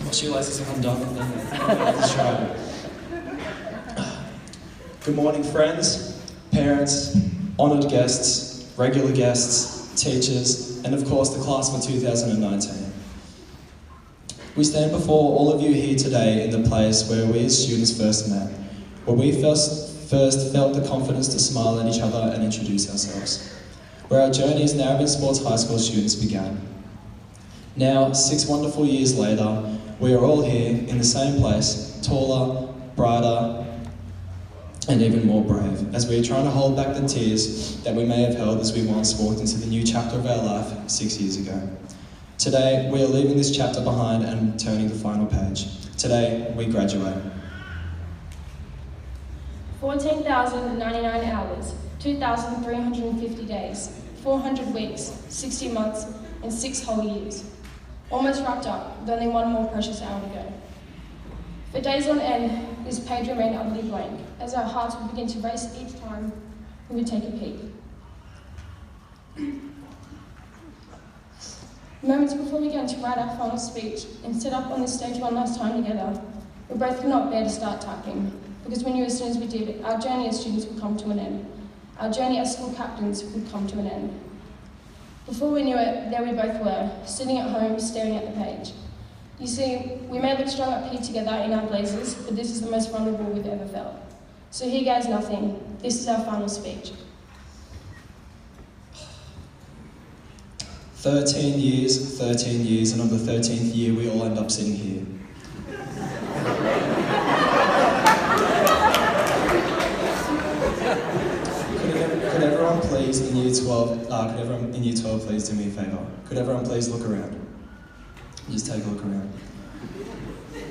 My shoelaces are undone. Let's try. Good morning, friends, parents, honoured guests, regular guests, teachers, and of course the class for 2019. We stand before all of you here today in the place where we as students first met, where we first felt the confidence to smile at each other and introduce ourselves, where our journey as Narrabeen Sports High School students began. Now, 6 wonderful years later, we are all here in the same place, taller, brighter, and even more brave, as we are trying to hold back the tears that we may have held as we once walked into the new chapter of our life 6 years ago. Today, we are leaving this chapter behind and turning the final page. Today, we graduate. 14,099 hours, 2,350 days, 400 weeks, 60 months, and 6 whole years. Almost wrapped up, with only one more precious hour to go. For days on end, this page remained utterly blank, as our hearts would begin to race each time we would take a peek. Moments before we began to write our final speech and set up on this stage one last time together, we both could not bear to start typing, because we knew as soon as we did, our journey as students would come to an end. Our journey as school captains would come to an end. Before we knew it, there we both were, sitting at home, staring at the page. You see, we may look strong up here together in our blazers, but this is the most vulnerable we've ever felt. So here goes nothing. This is our final speech. 13 years, and on the 13th year, we all end up sitting here. Could everyone please in year 12 please do me a favour? Could everyone please look around? Just take a look around.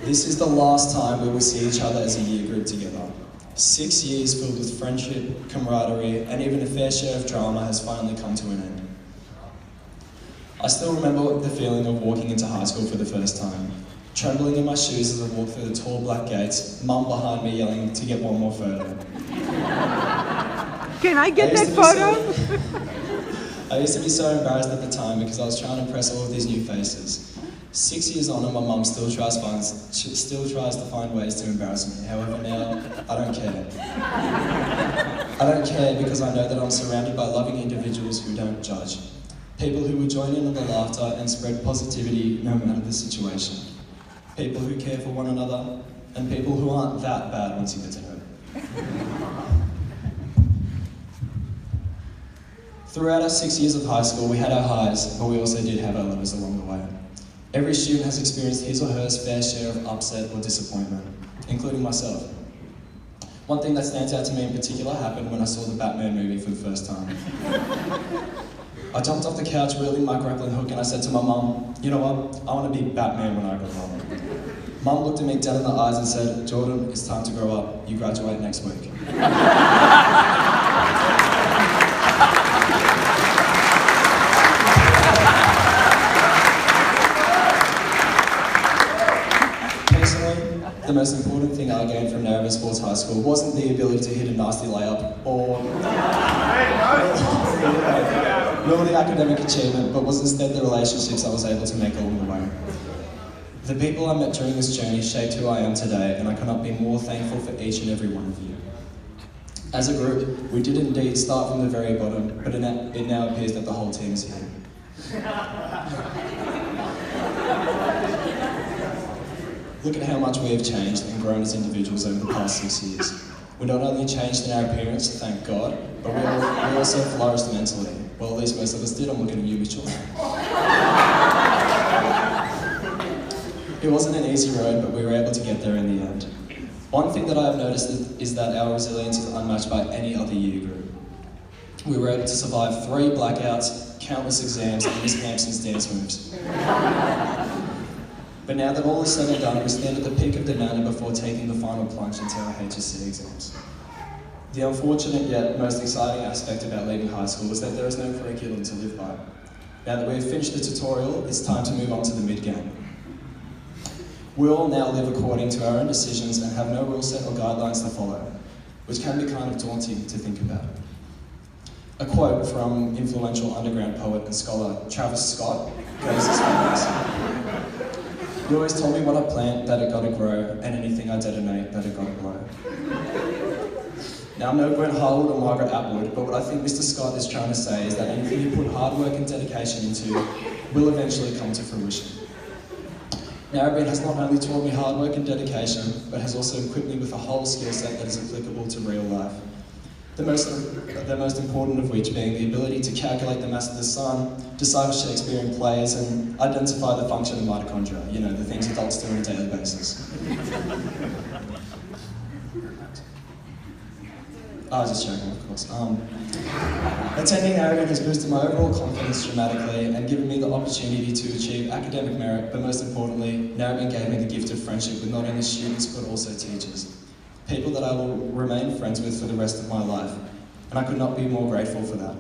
This is the last time we will see each other as a year group together. 6 years filled with friendship, camaraderie, and even a fair share of drama has finally come to an end. I still remember the feeling of walking into high school for the first time, trembling in my shoes as I walked through the tall black gates, mum behind me yelling to get one more photo. Can I get that photo? I used to be so embarrassed at the time because I was trying to impress all of these new faces. 6 years on and my mum still tries to find ways to embarrass me. However, now, I don't care. I don't care because I know that I'm surrounded by loving individuals who don't judge. People who will join in on the laughter and spread positivity no matter the situation. People who care for one another, and people who aren't that bad once you get to know them. Throughout our 6 years of high school, we had our highs, but we also did have our lows along the way. Every student has experienced his or her fair share of upset or disappointment, including myself. One thing that stands out to me in particular happened when I saw the Batman movie for the first time. I jumped off the couch wielding my grappling hook and I said to my mum, you know what, I want to be Batman when I grow up. Mum looked at me dead in the eyes and said, Jordan, it's time to grow up. You graduate next week. Personally, the most important thing I gained from Narrabeen Sports High School wasn't the ability to hit a nasty layup or nor the academic achievement, but was instead the relationships I was able to make along the way. The people I met during this journey shaped who I am today, and I cannot be more thankful for each and every one of you. As a group, we did indeed start from the very bottom, but it now appears that the whole team is here. Look at how much we have changed and grown as individuals over the past 6 years. We not only changed in our appearance, thank God, but we also flourished mentally. Well, at least most of us did. I'm looking at you, Mitchell. It wasn't an easy road, but we were able to get there in the end. One thing that I have noticed is that our resilience is unmatched by any other year group. We were able to survive 3 blackouts, countless exams, and Miss Hampson's dance moves. But now that all is said and done, we stand at the peak of the mountain before taking the final plunge into our HSC exams. The unfortunate yet most exciting aspect about leaving high school is that there is no curriculum to live by. Now that we have finished the tutorial, it's time to move on to the mid-game. We all now live according to our own decisions and have no rule set or guidelines to follow. which can be kind of daunting to think about. A quote from influential underground poet and scholar Travis Scott goes as follows: "You always told me what I plant, that it gotta grow, and anything I detonate, that it gotta blow." Now, I'm no Gwen Harwood or Margaret Atwood, but what I think Mr. Scott is trying to say is that anything you put hard work and dedication into will eventually come to fruition. Narrabeen has not only taught me hard work and dedication, but has also equipped me with a whole skill set that is applicable to real life. The most important of which being the ability to calculate the mass of the sun, decipher Shakespearean plays, and identify the function of mitochondria, you know, the things adults do on a daily basis. I was just joking, of course. Attending Narrabeen has boosted my overall confidence dramatically and given me the opportunity to achieve academic merit, but most importantly, Narrabeen gave me the gift of friendship with not only students, but also teachers. People that I will remain friends with for the rest of my life, and I could not be more grateful for that.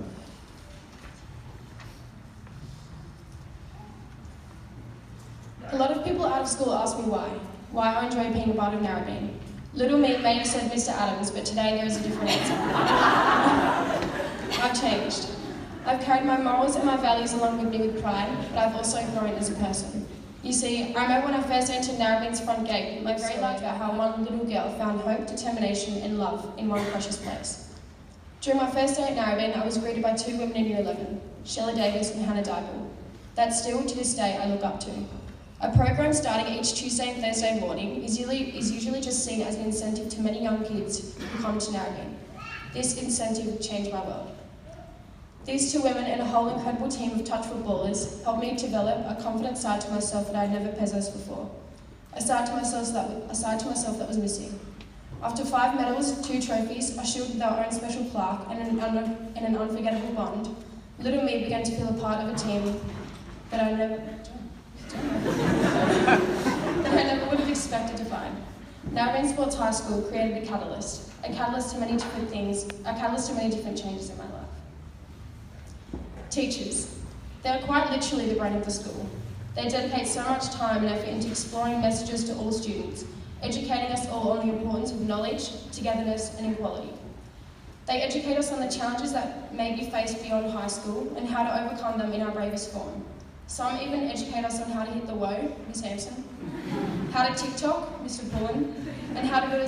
A lot of people out of school ask me why I enjoy being a part of Narrabeen. Little me may have said Mr. Adams, but today there is a different answer. I've changed. I've carried my morals and my values along with me with pride, but I've also grown as a person. You see, I remember when I first entered Narrabeen's front gate, my very life about how one little girl found hope, determination, and love in one precious place. During my first day at Narrabeen, I was greeted by two women in Year 11, Shella Davis and Hannah Dybel, that still, to this day, I look up to. A program starting each Tuesday and Thursday morning is usually just seen as an incentive to many young kids who come to Narrabeen. This incentive changed my world. These two women and a whole incredible team of touch footballers helped me develop a confident side to myself that I had never possessed before. A side to myself that was missing. After 5 medals, 2 trophies, a shield with our own special plaque, and an unforgettable bond, little me began to feel a part of a team that I never would have expected to find. Narrabeen Sports High School created a catalyst to many different things, a catalyst to many different changes in my life. Teachers. They are quite literally the brain of the school. They dedicate so much time and effort into exploring messages to all students, educating us all on the importance of knowledge, togetherness, and equality. They educate us on the challenges that may be faced beyond high school and how to overcome them in our bravest form. Some even educate us on how to hit the woe, Ms. Hampson, how to TikTok, Mr. Pullen, and how to build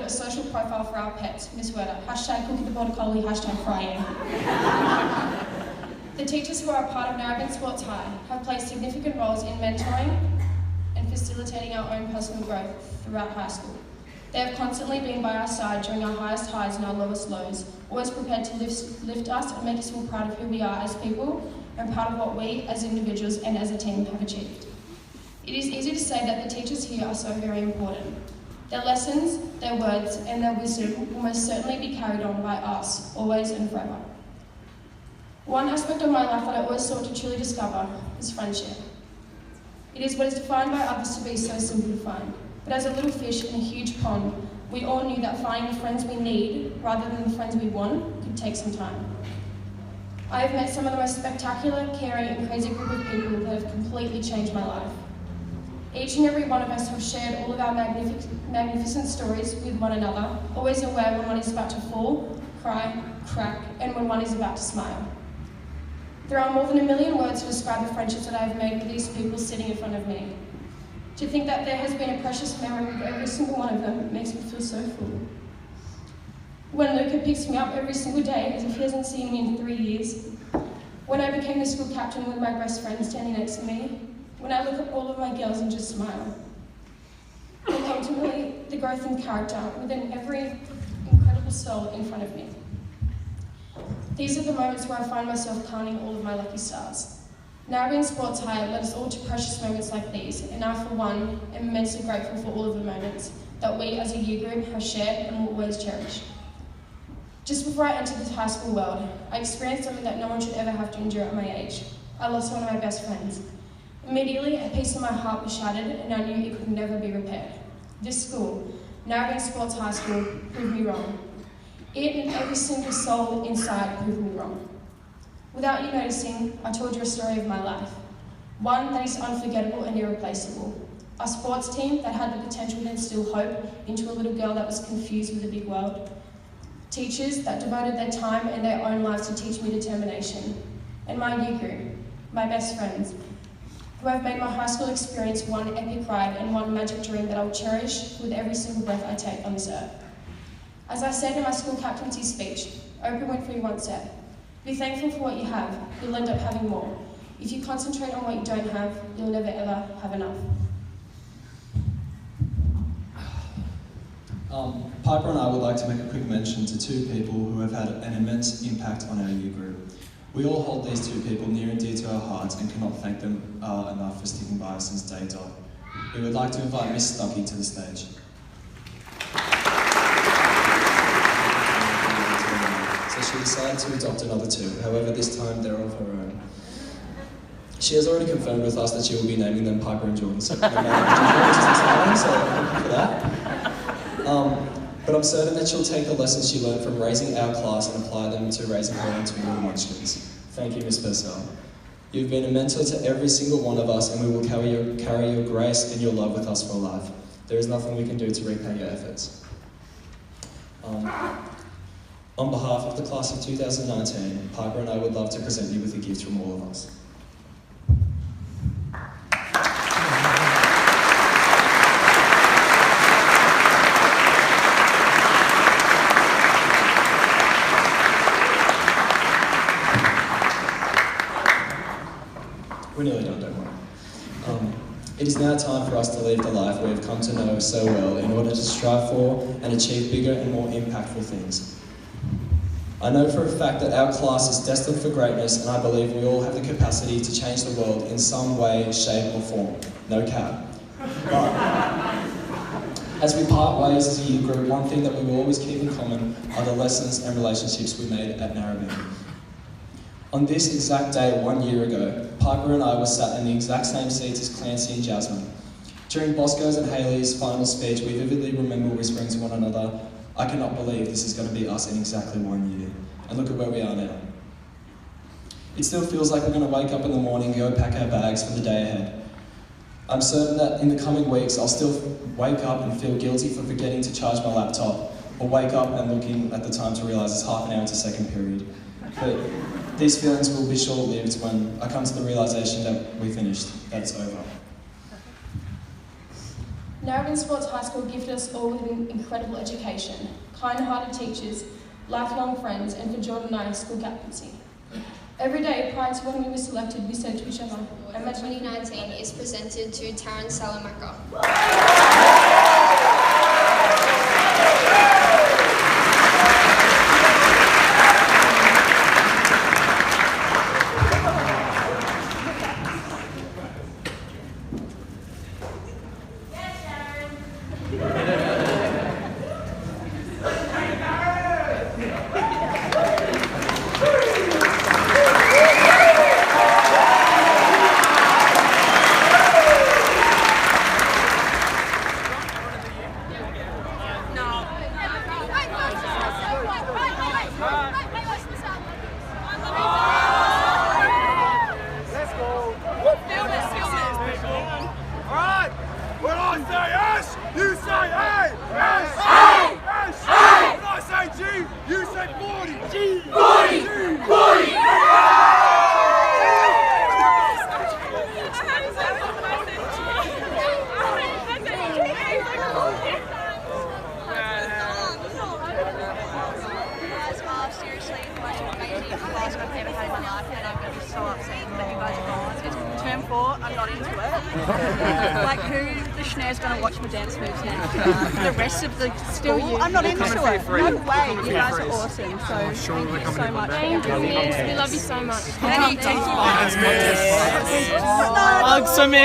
a social profile for our pets, Ms. Werder, hashtag cookie the border collie, hashtag crying. The teachers who are a part of Narrabeen Sports High have played significant roles in mentoring and facilitating our own personal growth throughout high school. They have constantly been by our side during our highest highs and our lowest lows, always prepared to lift us and make us feel proud of who we are as people and proud of what we as individuals and as a team have achieved. It is easy to say that the teachers here are so very important. Their lessons, their words, and their wisdom will most certainly be carried on by us, always and forever. One aspect of my life that I always sought to truly discover is friendship. It is what is defined by others to be so simple to find. But as a little fish in a huge pond, we all knew that finding the friends we need, rather than the friends we want, could take some time. I have met some of the most spectacular, caring, and crazy group of people that have completely changed my life. Each and every one of us have shared all of our magnificent stories with one another, always aware when one is about to fall, cry, crack, and when one is about to smile. There are more than 1 million words to describe the friendships that I have made with these people sitting in front of me. To think that there has been a precious memory of every single one of them makes me feel so full. When Luca picks me up every single day as if he hasn't seen me in 3 years. When I became the school captain with my best friend standing next to me. When I look at all of my girls and just smile. And ultimately, the growth in character within every incredible soul in front of me. These are the moments where I find myself counting all of my lucky stars. Narrabeen Sports High led us all to precious moments like these, and I, for one, am immensely grateful for all of the moments that we as a year group have shared and will always cherish. Just before I entered this high school world, I experienced something that no one should ever have to endure at my age. I lost one of my best friends. Immediately, a piece of my heart was shattered, and I knew it could never be repaired. This school, Narrabeen Sports High School, proved me wrong. It and every single soul inside proved me wrong. Without you noticing, I told you a story of my life. One that is unforgettable and irreplaceable. Our sports team that had the potential to instill hope into a little girl that was confused with the big world. Teachers that devoted their time and their own lives to teach me determination. And my year group, my best friends, who have made my high school experience one epic ride and one magic dream that I'll cherish with every single breath I take on this earth. As I said in my school captaincy speech, Oprah Winfrey once said, "Be thankful for what you have, you'll end up having more. If you concentrate on what you don't have, you'll never ever have enough." Piper and I would like to make a quick mention to two people who have had an immense impact on our year group. We all hold these two people near and dear to our hearts and cannot thank them enough for sticking by us since day dot. We would like to invite Miss Stuckey to the stage. So she decided to adopt another two, however this time they're of her own. She has already confirmed with us that she will be naming them Piper and Jordan, so thank you for that. But I'm certain that she'll take the lessons she learned from raising our class and apply them to raising her own two little munchkins. Thank you, Miss Purcell. You've been a mentor to every single one of us, and we will carry your grace and your love with us for life. There is nothing we can do to repay your efforts. On behalf of the class of 2019, Piper and I would love to present you with a gift from all of us. We're nearly done, don't worry. It is now time for us to leave the life we have come to know so well in order to strive for and achieve bigger and more impactful things. I know for a fact that our class is destined for greatness, and I believe we all have the capacity to change the world in some way, shape or form. No cap. But as we part ways as a year group, one thing that we will always keep in common are the lessons and relationships we made at Narrabeen. On this exact day 1 year ago, Piper and I were sat in the exact same seats as Clancy and Jasmine. During Bosco's and Haley's final speech, we vividly remember whispering to one another, "I cannot believe this is going to be us in exactly 1 year. And look at where we are now." It still feels like we're going to wake up in the morning and go pack our bags for the day ahead. I'm certain that in the coming weeks, I'll still wake up and feel guilty for forgetting to charge my laptop, or wake up and looking at the time to realise it's half an hour into second period. But these feelings will be short-lived when I come to the realisation that we finished, that it's over. Narrabeen Sports High School gifted us all with an incredible education, kind-hearted teachers, lifelong friends, and for Jordan and I, school captaincy. Every day prior to when we were selected, we said to each other, Number 2019 is presented to Taryn Salamaka. Term 4, I'm not into it. Like, who the schneer's going to watch my dance moves now? The rest of the school, I'm not into it. No way, you guys are awesome. So thank you so much. Thank you, miss. We love you so much. Thank you. Hugs for me.